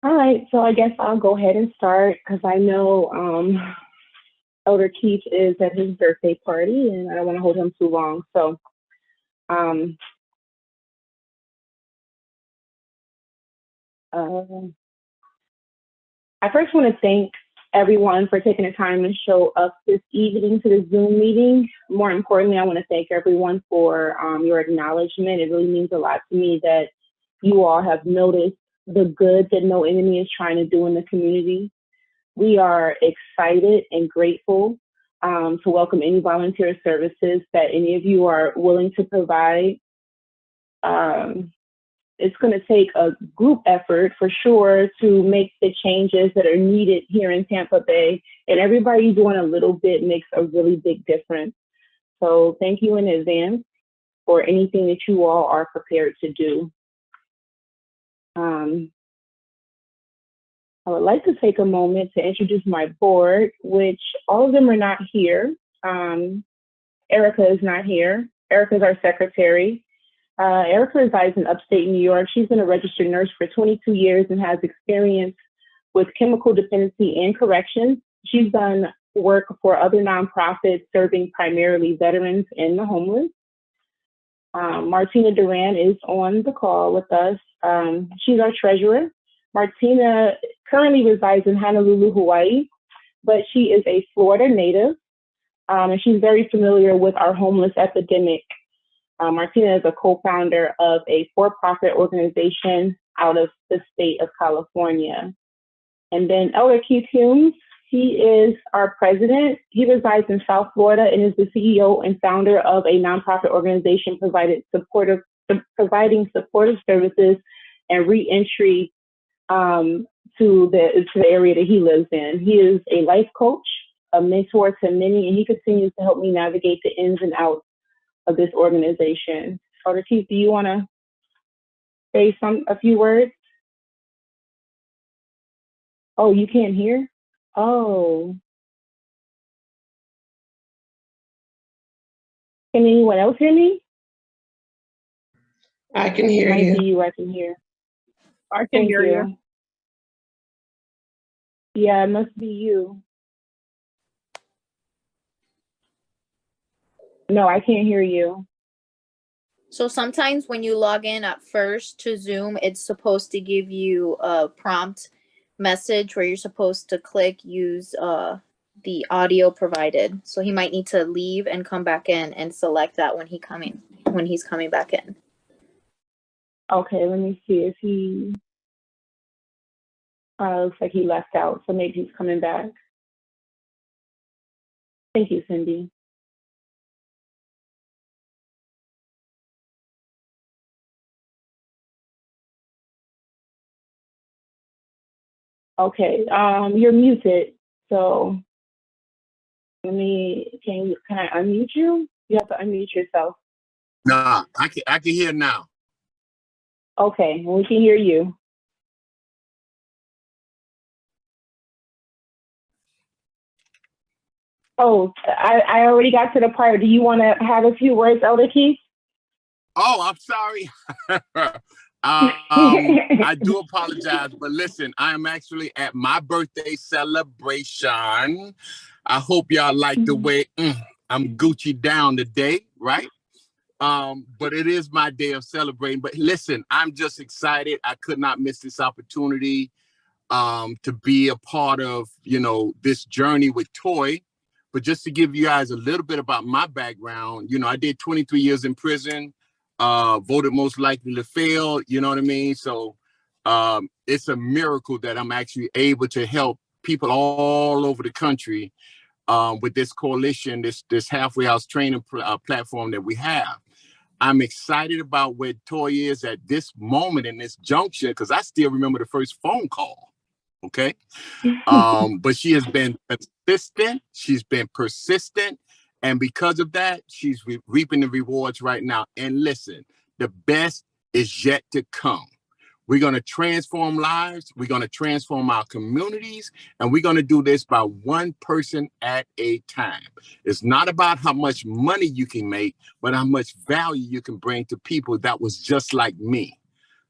All right, so I guess I'll go ahead and start because I know Elder Keith is at his birthday party and I don't want to hold him too long. So um, uh, I first want to thank everyone for taking the time to show up this evening to the Zoom meeting. More importantly, I want to thank everyone for your acknowledgement. It really means a lot to me that you all have noticed the good that No Enemy is trying to do in the community. We are excited and grateful to welcome any volunteer services that any of you are willing to provide. Um, it's going to take a group effort for sure to make the changes that are needed here in Tampa Bay, and everybody doing a little bit makes a really big difference. So thank you in advance for anything that you all are prepared to do. I would like to take a moment to introduce my board, which all of them are not here. Erica is not here. Erica is our secretary. Erica resides in upstate New York. She's been a registered nurse for 22 years and has experience with chemical dependency and corrections. She's done work for other nonprofits serving primarily veterans and the homeless. Martina Duran is on the call with us. She's our treasurer. Martina currently resides in Honolulu, Hawaii, but she is a Florida native, and she's very familiar with our homeless epidemic. Martina is a co-founder of a for-profit organization out of the state of California. And then Elder Keith Humes, he is our president. He resides in South Florida and is the CEO and founder of a nonprofit organization providing supportive services and reentry to the area that he lives in. He is a life coach, a mentor to many, and he continues to help me navigate the ins and outs of this organization. Elder Keith, do you want to say a few words? Oh, you can't hear? Oh. Can anyone else hear me? I can hear you. It might be you I can hear. I can hear you. Yeah, it must be you. No, I can't hear you. So sometimes when you log in at first to Zoom, it's supposed to give you a prompt message where you're supposed to click use the audio provided. So he might need to leave and come back in and select that when he's coming back in. Okay, let me see if he looks like he left out, so maybe he's coming back. Thank you, Cindy. Okay, you're muted, so can I unmute you? You have to unmute yourself. Nah, I can hear now. Okay, we can hear you. Oh, I already got to the part. Do you want to have a few words, Elder Keith? Oh, I'm sorry. I do apologize, but listen, I am actually at my birthday celebration. I hope y'all like the way I'm Gucci down today, right? But it is my day of celebrating. But listen, I'm just excited. I could not miss this opportunity to be a part of, this journey with Toy. But just to give you guys a little bit about my background, I did 23 years in prison, voted most likely to fail, you know what I mean? So it's a miracle that I'm actually able to help people all over the country with this coalition, this halfway house training platform that we have. I'm excited about where Toy is at this moment in this juncture, because I still remember the first phone call. Okay. But she has been consistent. She's been persistent. And because of that, she's reaping the rewards right now. And listen, the best is yet to come. We're going to transform lives. We're going to transform our communities. And we're going to do this by one person at a time. It's not about how much money you can make, but how much value you can bring to people that was just like me.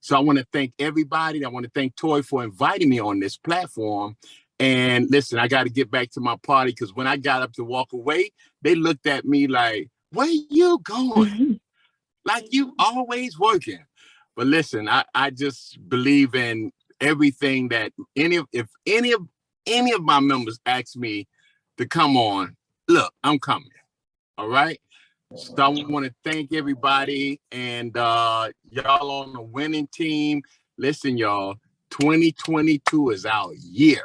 So I want to thank everybody. I want to thank Toy for inviting me on this platform. And listen, I got to get back to my party, because when I got up to walk away, they looked at me like, where you going? Like you always working. But listen, I just believe in everything that if any of my members ask me to come on, look, I'm coming. All right. So I want to thank everybody, and y'all on the winning team. Listen, y'all, 2022 is our year.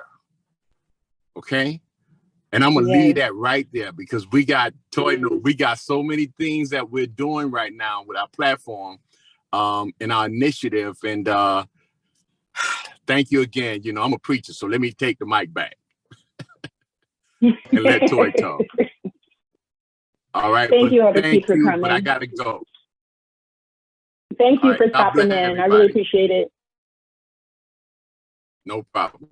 Okay. And I'm gonna leave that right there, because we got so many things that we're doing right now with our platform, and our initiative. And thank you again. You know, I'm a preacher, so let me take the mic back and let Toy talk. All right. Thank you, Elder Pete, for coming. But I gotta go. Thank you for stopping in. Everybody. I really appreciate it. No problem.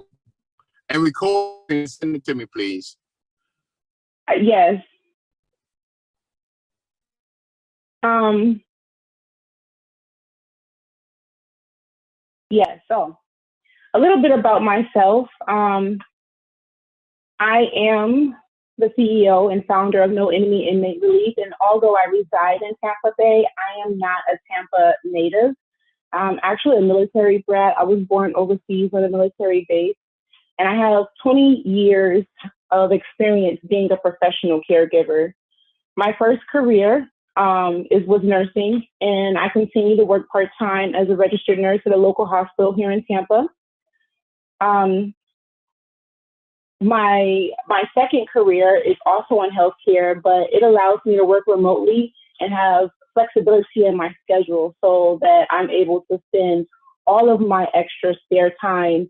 And record and send it to me, please. Yes. Yes. So a little bit about myself. I am the CEO and founder of No Enemy Inmate Relief. And although I reside in Tampa Bay, I am not a Tampa native. I'm actually a military brat. I was born overseas on a military base, and I have 20 years of experience being a professional caregiver. My first career was nursing, and I continue to work part-time as a registered nurse at a local hospital here in Tampa. My second career is also in healthcare, but it allows me to work remotely and have flexibility in my schedule so that I'm able to spend all of my extra spare time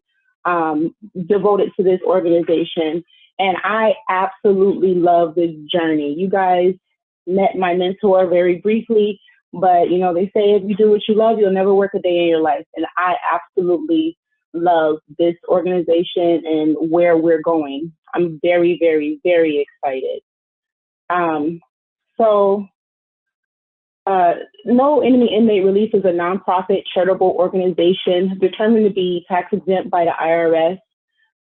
devoted to this organization. And I absolutely love this journey. You guys met my mentor very briefly, but you know, they say if you do what you love, you'll never work a day in your life. And I absolutely love this organization and where we're going. I'm very, very, very excited. No Enemy Inmate Relief is a nonprofit charitable organization determined to be tax exempt by the IRS.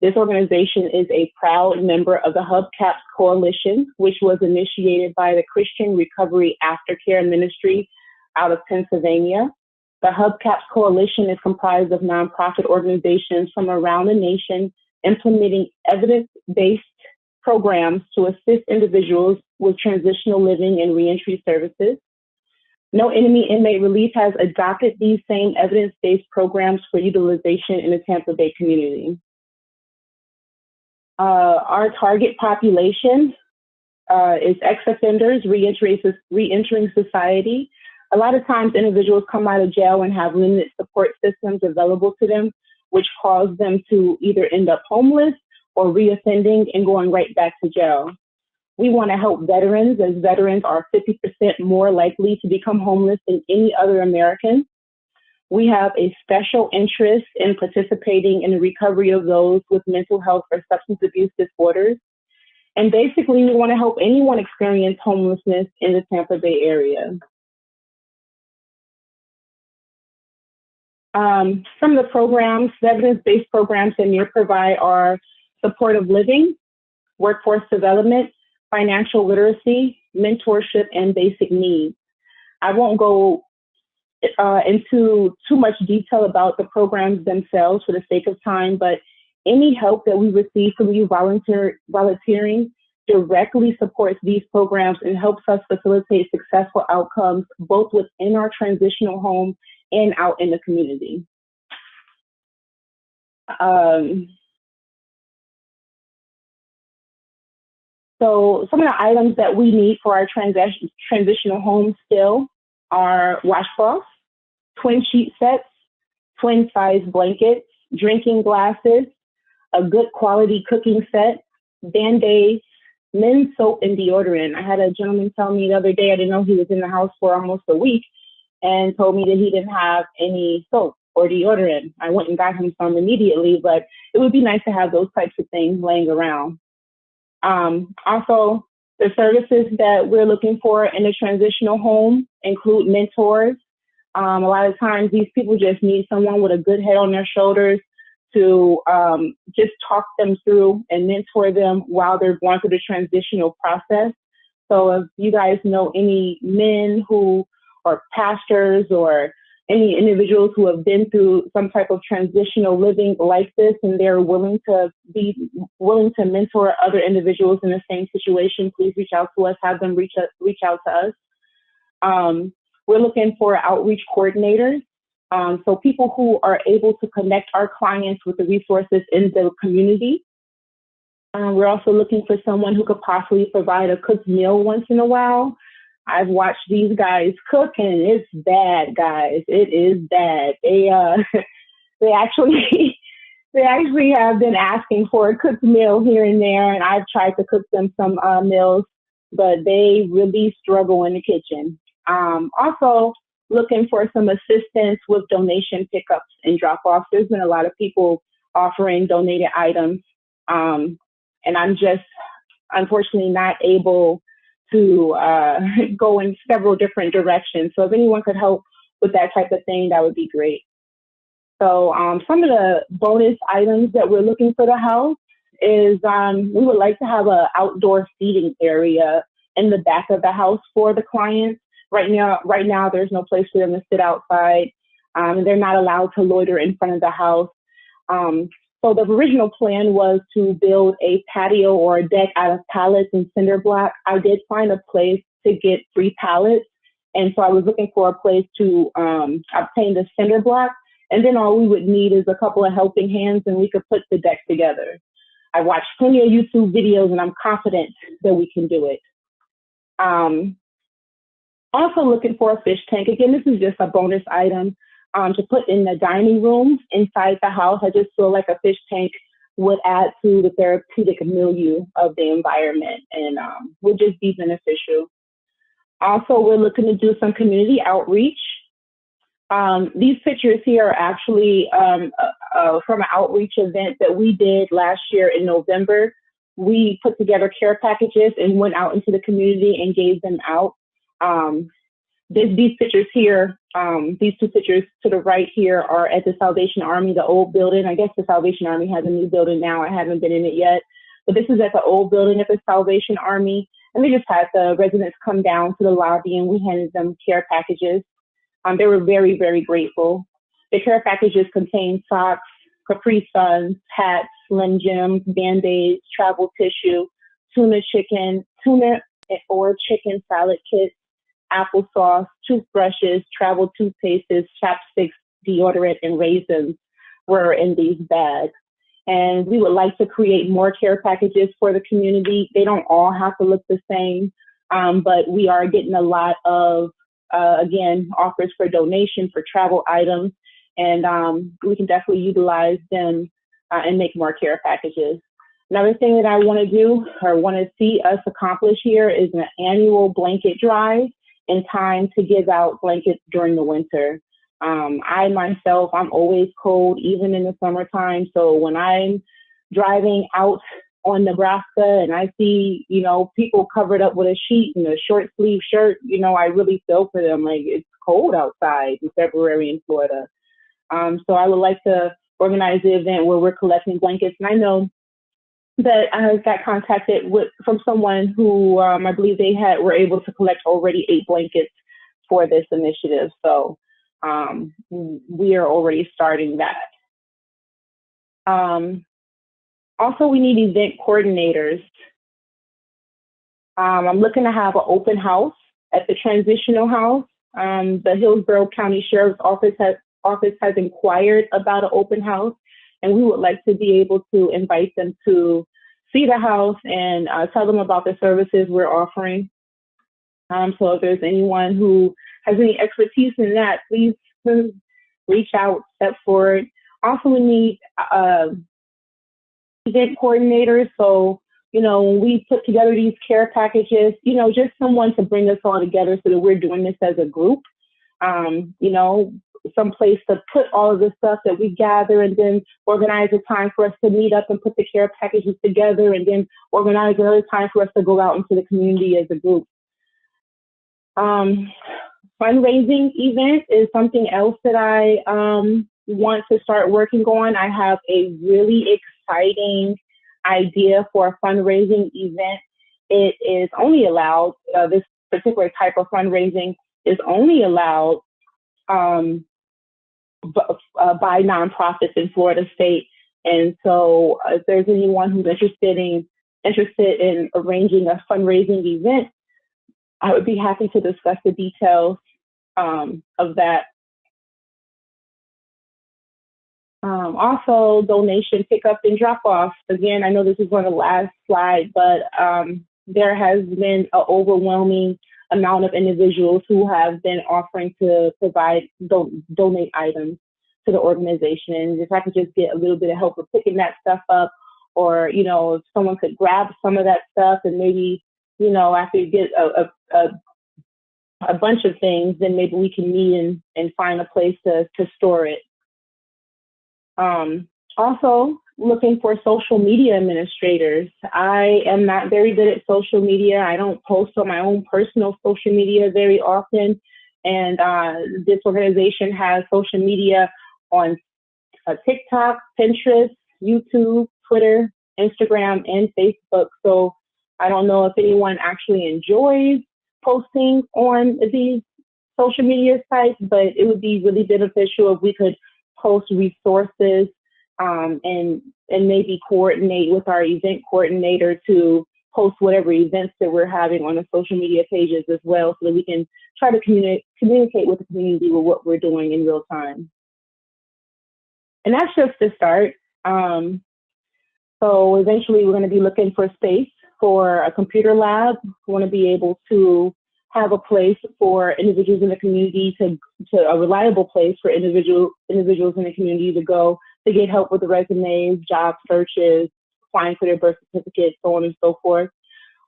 This organization is a proud member of the Hubcaps Coalition, which was initiated by the Christian Recovery Aftercare Ministry out of Pennsylvania. The Hubcaps Coalition is comprised of nonprofit organizations from around the nation implementing evidence-based programs to assist individuals with transitional living and reentry services. No Enemy Inmate Relief has adopted these same evidence-based programs for utilization in the Tampa Bay community. Our target population is ex-offenders re-entering society. A lot of times individuals come out of jail and have limited support systems available to them, which cause them to either end up homeless or reoffending and going right back to jail. We want to help veterans, as veterans are 50% more likely to become homeless than any other American. We have a special interest in participating in the recovery of those with mental health or substance abuse disorders. And basically, we want to help anyone experience homelessness in the Tampa Bay area. Some of the programs, the evidence-based programs that NEAR provide are supportive living, workforce development, financial literacy, mentorship, and basic needs. I won't go into too much detail about the programs themselves for the sake of time, but any help that we receive from you volunteering directly supports these programs and helps us facilitate successful outcomes both within our transitional home and out in the community. So some of the items that we need for our transitional home still are washcloths, twin sheet sets, twin size blankets, drinking glasses, a good quality cooking set, Band-Aids, men's soap and deodorant. I had a gentleman tell me the other day, I didn't know he was in the house for almost a week, and told me that he didn't have any soap or deodorant. I went and got him some immediately, but it would be nice to have those types of things laying around. Also, the services that we're looking for in a transitional home include mentors, A lot of times these people just need someone with a good head on their shoulders to just talk them through and mentor them while they're going through the transitional process. So if you guys know any men who are pastors or any individuals who have been through some type of transitional living like this, and they're willing to mentor other individuals in the same situation, please reach out to us, have them reach out to us. We're looking for outreach coordinators. So people who are able to connect our clients with the resources in the community. We're also looking for someone who could possibly provide a cooked meal once in a while. I've watched these guys cook, and it's bad, guys. It is bad. They actually have been asking for a cooked meal here and there, and I've tried to cook them some meals, but they really struggle in the kitchen. Also looking for some assistance with donation pickups and drop-offs. There's been a lot of people offering donated items, and I'm just unfortunately not able to go in several different directions. So if anyone could help with that type of thing, that would be great. So some of the bonus items that we're looking for the house is we would like to have an outdoor seating area in the back of the house for the clients. Right now, there's no place for them to sit outside. They're not allowed to loiter in front of the house. So the original plan was to build a patio or a deck out of pallets and cinder block. I did find a place to get 3 pallets. And so I was looking for a place to obtain the cinder block. And then all we would need is a couple of helping hands and we could put the deck together. I watched plenty of YouTube videos and I'm confident that we can do it. Also looking for a fish tank. Again, this is just a bonus item to put in the dining rooms inside the house. I just feel like a fish tank would add to the therapeutic milieu of the environment and would just be beneficial. Also, we're looking to do some community outreach. These pictures here are actually from an outreach event that we did last year in November. We put together care packages and went out into the community and gave them out. These pictures here, these 2 pictures to the right here are at the Salvation Army, the old building. I guess the Salvation Army has a new building now. I haven't been in it yet. But this is at the old building at the Salvation Army. And we just had the residents come down to the lobby and we handed them care packages. They were very, very grateful. The care packages contain socks, Capri Suns, hats, Slim Jims, Band-Aids, travel tissue, tuna or chicken salad kits, applesauce, toothbrushes, travel toothpastes, chapsticks, deodorant, and raisins were in these bags. And we would like to create more care packages for the community. They don't all have to look the same, but we are getting a lot of, again, offers for donation for travel items, and we can definitely utilize them and make more care packages. Another thing that I want to do or want to see us accomplish here is an annual blanket drive in time to give out blankets during the winter. I myself, I'm always cold, even in the summertime. So when I'm driving out on Nebraska and I see, people covered up with a sheet and a short sleeve shirt, I really feel for them. Like, it's cold outside in February in Florida. So I would like to organize the event where we're collecting blankets. And I know that I got contacted from someone who I believe were able to collect already 8 blankets for this initiative. So we are already starting that. Also, we need event coordinators. I'm looking to have an open house at the transitional house. The Hillsborough County Sheriff's Office has inquired about an open house, and we would like to be able to invite them to see the house and tell them about the services we're offering. So if there's anyone who has any expertise in that, please reach out, step forward. Also, we need event coordinators. So, when we put together these care packages, just someone to bring us all together so that we're doing this as a group. Some place to put all of the stuff that we gather and then organize a time for us to meet up and put the care packages together and then organize another time for us to go out into the community as a group. fundraising event is something else that I want to start working on. I have a really exciting idea for a fundraising event. It is only allowed, this particular type of fundraising is only allowed by nonprofits in Florida State. And so if there's anyone who's interested in arranging a fundraising event, I would be happy to discuss the details of that. Also, donation pickup and drop off. Again, I know this is on the last slide, but there has been an overwhelming amount of individuals who have been offering to donate items to the organization. And if I could just get a little bit of help with picking that stuff up, or, you know, if someone could grab some of that stuff and maybe, you know, after you get a bunch of things, then maybe we can meet and find a place to store it. Also, looking for social media administrators. I am not very good at social media. I don't post on my own personal social media very often. And this organization has social media on TikTok, Pinterest, YouTube, Twitter, Instagram, and Facebook. So I don't know if anyone actually enjoys posting on these social media sites, but it would be really beneficial if we could post resources and maybe coordinate with our event coordinator to post whatever events that we're having on the social media pages as well, so that we can try to communicate with the community with what we're doing in real time. And that's just the start. So eventually we're going to be looking for space for a computer lab. We want to be able to have a place for individuals in the community to a reliable place for individuals in the community to go to get help with the resumes, job searches, applying for their birth certificate, so on and so forth.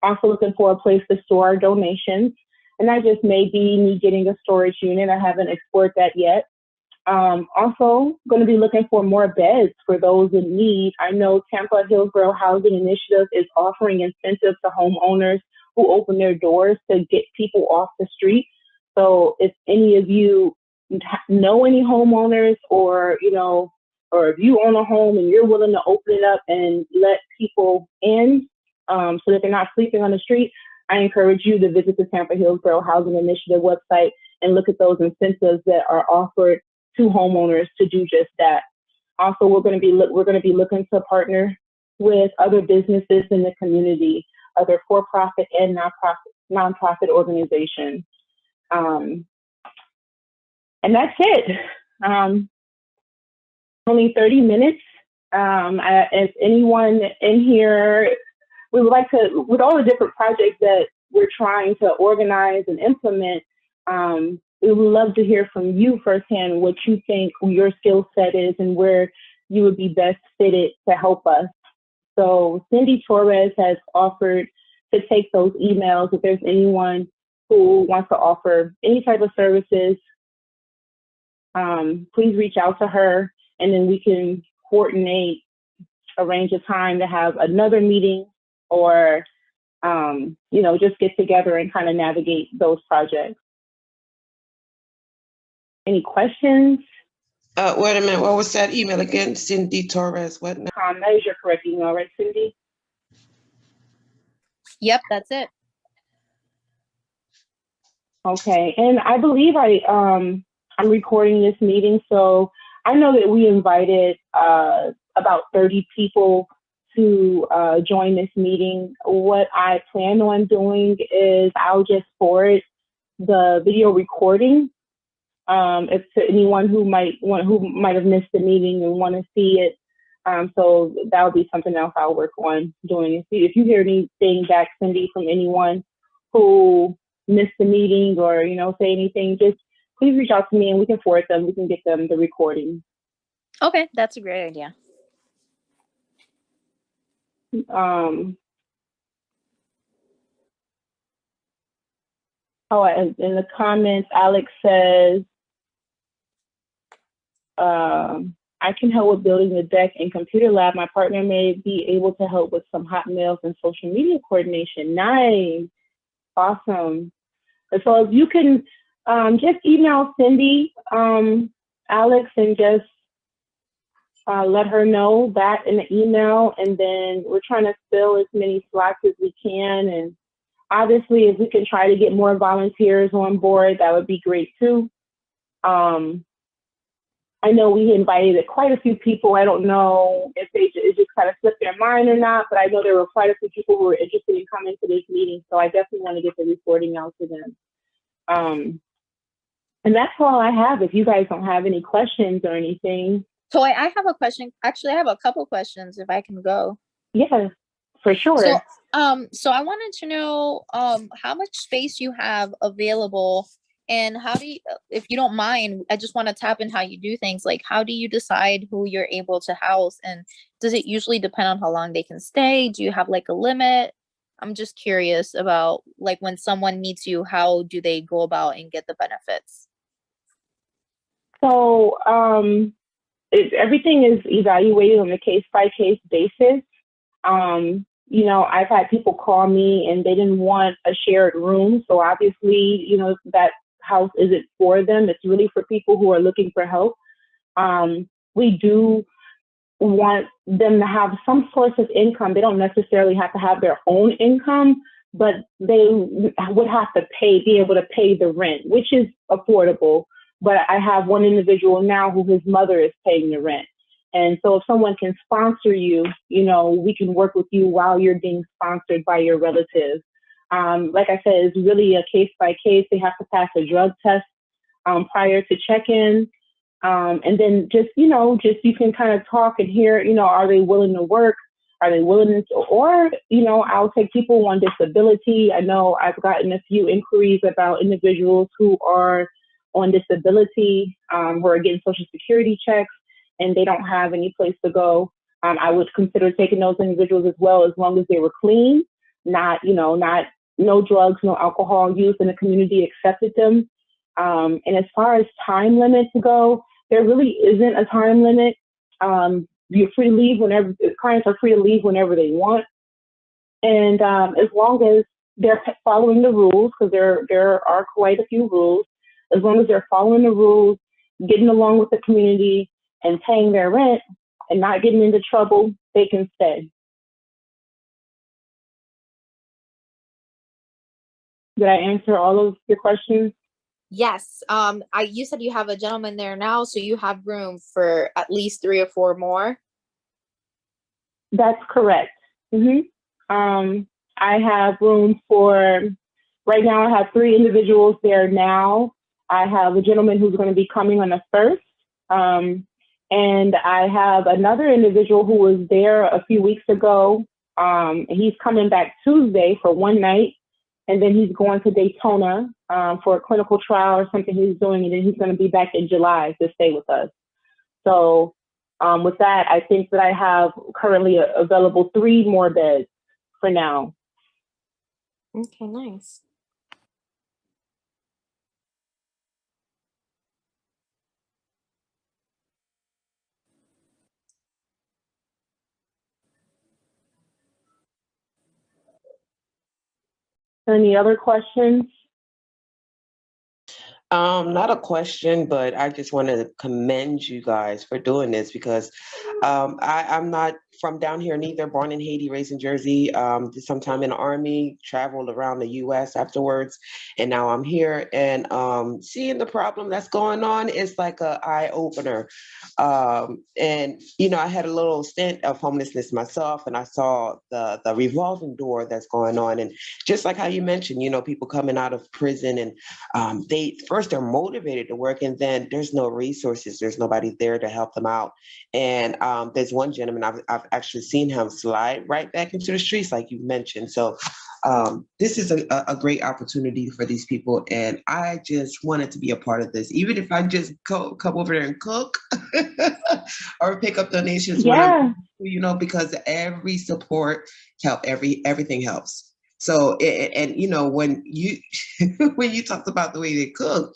Also looking for a place to store our donations. And that just may be me getting a storage unit. I haven't explored that yet. Also going to be looking for more beds for those in need. I know Tampa Hillsborough Housing Initiative is offering incentives to homeowners who open their doors to get people off the street. So if any of you know any homeowners, or, you know, or if you own a home and you're willing to open it up and let people in so that they're not sleeping on the street, I encourage you to visit the Tampa Hillsborough Housing Initiative website and look at those incentives that are offered to homeowners to do just that. Also, we're going to be looking to partner with other businesses in the community, other for-profit and nonprofit organizations. And that's it. Only 30 minutes. If anyone in here, we would like to, with all the different projects that we're trying to organize and implement, we would love to hear from you firsthand what you think your skill set is and where you would be best fitted to help us. So Cindy Torres has offered to take those emails. If there's anyone who wants to offer any type of services, please reach out to her, and then we can coordinate, arrange a time to have another meeting, or you know, just get together and kind of navigate those projects. Any questions? Wait a minute. What was that email again? Cindy Torres. What? That is your correct email, right, Cindy? Yep, that's it. Okay, and I believe I'm recording this meeting, so I know that we invited about 30 people to join this meeting. What I plan on doing is I'll just forward the video recording if to anyone who might have missed the meeting and want to see it. So that would be something else I'll work on doing. If you hear anything back, Cindy, from anyone who missed the meeting, or, you know, say anything, just please reach out to me and we can forward them. We can get them the recording. Okay, that's a great idea. Oh, and in the comments, Alex says, I can help with building the deck and computer lab. My partner may be able to help with some hot mails and social media coordination. Nice. Awesome. And so if you can Just email Cindy, Alex, and just let her know that in the email. And then we're trying to fill as many slots as we can. And obviously, if we can try to get more volunteers on board, that would be great too. I know we invited quite a few people. I don't know if it just kind of slipped their mind or not, but I know there were quite a few people who were interested in coming to this meeting. So I definitely want to get the reporting out to them. And that's all I have. If you guys don't have any questions or anything. So I have a question. Actually, I have a couple questions if I can go. Yeah, for sure. So I wanted to know how much space you have available, and how do you, if you don't mind, I just want to tap in how you do things. Like, how do you decide who you're able to house, and does it usually depend on how long they can stay? Do you have like a limit? I'm just curious about, like, when someone meets you, how do they go about and get the benefits? So everything is evaluated on a case-by-case basis. You know, I've had people call me and they didn't want a shared room. So obviously, you know, that house isn't for them. It's really for people who are looking for help. We do want them to have some source of income. They don't necessarily have to have their own income, but they would have to be able to pay the rent, which is affordable. But I have one individual now who his mother is paying the rent. And so if someone can sponsor you, you know, we can work with you while you're being sponsored by your relatives. Like I said, it's really a case by case. They have to pass a drug test prior to check-in. And then just, you know, you can kind of talk and hear, you know, are they willing to work? Are they willing to, or, you know, I'll take people on disability. I know I've gotten a few inquiries about individuals who are on disability, who are getting Social Security checks, and they don't have any place to go. I would consider taking those individuals as well, as long as they were clean, not, you know, no drugs, no alcohol use, and the community accepted them. And as far as time limits go, there really isn't a time limit. You're free to leave whenever, clients are free to leave whenever they want. And as long as they're following the rules, because there are quite a few rules, as long as they're following the rules, getting along with the community, and paying their rent, and not getting into trouble, they can stay. Did I answer all of your questions? Yes. You said you have a gentleman there now, so you have room for at least 3 or 4 more. That's correct. I have room for, right now I have 3 individuals there now. I have a gentleman who's going to be coming on the 1st. And I have another individual who was there a few weeks ago. He's coming back Tuesday for 1 night, and then he's going to Daytona for a clinical trial or something he's doing, and then he's going to be back in July to stay with us. So with that, I think that I have currently available 3 more beds for now. Okay, nice. Any other questions? Not a question, but I just want to commend you guys for doing this, because I'm not from down here neither, born in Haiti, raised in Jersey, did some time in the Army, traveled around the US afterwards, and now I'm here, and seeing the problem that's going on is like an eye opener. And, you know, I had a little stint of homelessness myself, and I saw the revolving door that's going on. And just like how you mentioned, you know, people coming out of prison, and they're motivated to work, and then there's no resources. There's nobody there to help them out. And there's one gentleman, I've actually seen him slide right back into the streets, like you mentioned. So this is a great opportunity for these people. And I just wanted to be a part of this, even if I just come over there and cook or pick up donations. Yeah. You know, because every support everything helps. So, and you know, when you when you talked about the way they cook,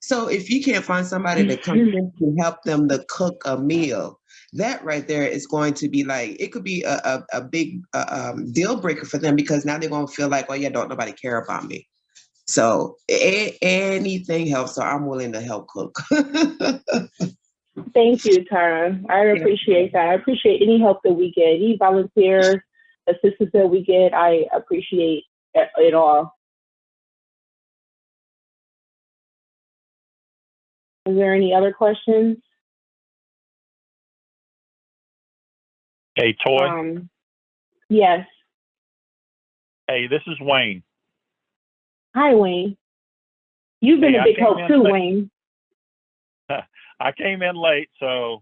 so if you can't find somebody to come in to help them to cook a meal, that right there is going to be like, it could be a big deal breaker for them, because now they're going to feel like, oh yeah, don't nobody care about me. So anything helps. So I'm willing to help cook. Thank you, Tara. I appreciate that. I appreciate any help that we get, any volunteer assistance that we get. I appreciate it all. Is there any other questions? Hey, Toy. Yes. Hey, this is Wayne. Hi, Wayne. You've been a big help too, Wayne. I came in late, so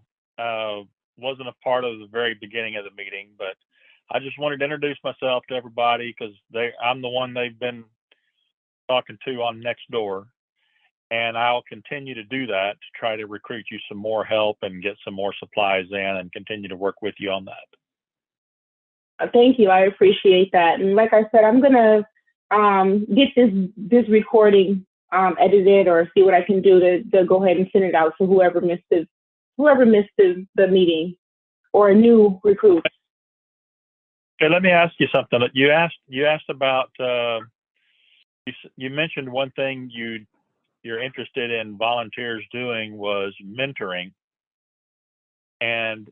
wasn't a part of the very beginning of the meeting, but I just wanted to introduce myself to everybody because I'm the one they've been talking to on Nextdoor, and I'll continue to do that to try to recruit you some more help and get some more supplies in and continue to work with you on that. Thank you. I appreciate that. And like I said, I'm gonna get this recording edited or see what I can do to go ahead and send it out to whoever missed the meeting or a new recruit. Okay, let me ask you something. You asked about you mentioned one thing you're interested in volunteers doing was mentoring, and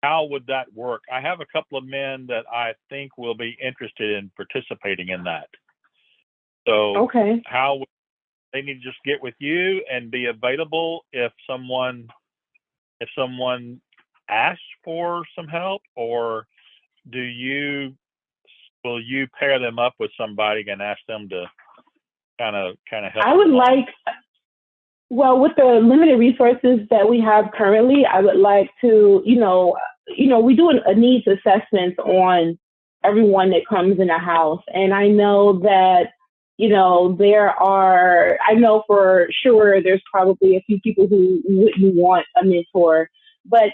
how would that work? I have a couple of men that I think will be interested in participating in that. So okay, how would they need to just get with you and be available if someone asks for some help, or will you pair them up with somebody and ask them to kind of help? I would like, well, with the limited resources that we have currently, I would like to, we do a needs assessment on everyone that comes in the house. And I know that, I know for sure there's probably a few people who wouldn't want a mentor. But,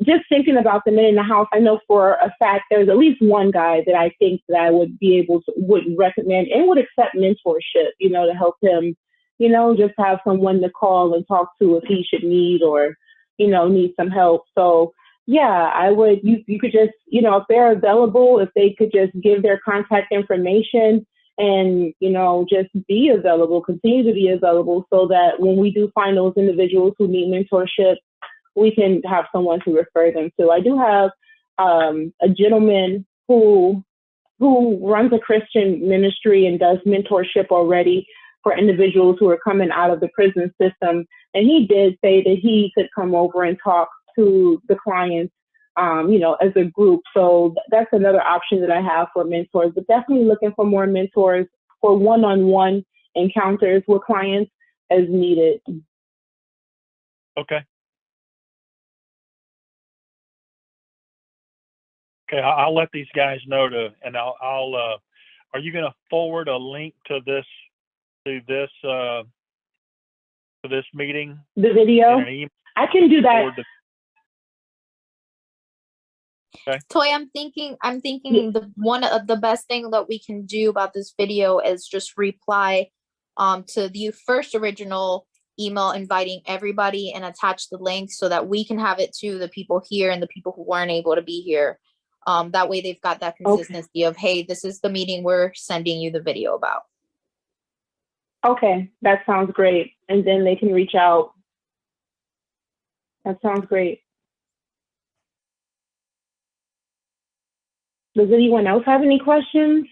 just thinking about the men in the house, I know for a fact there's at least one guy that I think that I would recommend and would accept mentorship, to help him, just have someone to call and talk to if he should need or, need some help. So yeah, I would, you could just, if they're available, if they could just give their contact information and, just be available, continue to be available so that when we do find those individuals who need mentorship, we can have someone to refer them to. I do have a gentleman who runs a Christian ministry and does mentorship already for individuals who are coming out of the prison system. And he did say that he could come over and talk to the clients, as a group. So that's another option that I have for mentors, but definitely looking for more mentors for one-on-one encounters with clients as needed. Okay. Okay, I'll let these guys know and I'll are you going to forward a link to this meeting? The video? I can do that. Okay. Toy, I'm thinking one of the best thing that we can do about this video is just reply to the first original email inviting everybody and attach the link so that we can have it to the people here and the people who weren't able to be here. That way they've got that consistency of, hey, this is the meeting we're sending you the video about. Okay, that sounds great. And then they can reach out. That sounds great. Does anyone else have any questions?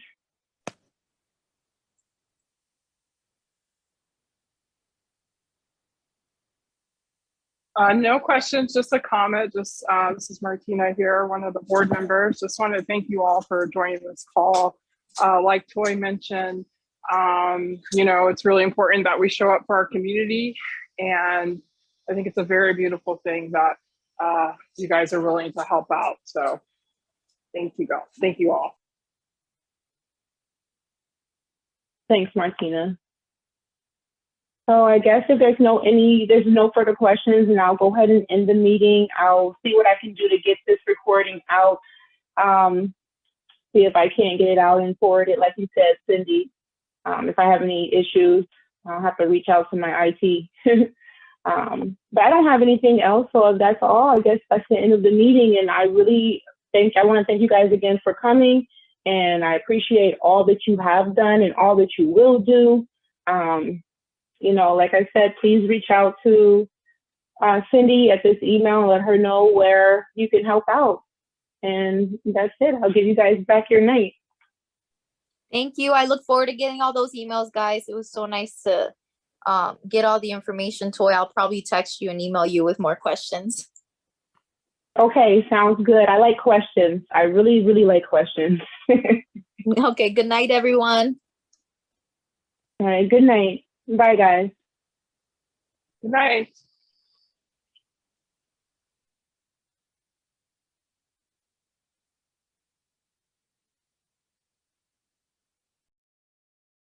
No questions, just a comment. This is Martina here, one of the board members. Just want to thank you all for joining this call. Like Toy mentioned, it's really important that we show up for our community. And I think it's a very beautiful thing that you guys are willing to help out. So thank you all. Thanks, Martina. So I guess if there's no further questions, and I'll go ahead and end the meeting. I'll see what I can do to get this recording out. See if I can't get it out and forward it, like you said, Cindy. If I have any issues, I'll have to reach out to my IT. But I don't have anything else. So if that's all, I guess that's the end of the meeting. And I want to thank you guys again for coming and I appreciate all that you have done and all that you will do. You know, like I said, please reach out to Cindy at this email and let her know where you can help out. And that's it. I'll give you guys back your night. Thank you. I look forward to getting all those emails, guys. It was so nice to get all the information. Toy, I'll probably text you and email you with more questions. Okay, sounds good. I like questions. I really, really like questions. Okay, good night, everyone. All right, good night. Bye, guys. Good night.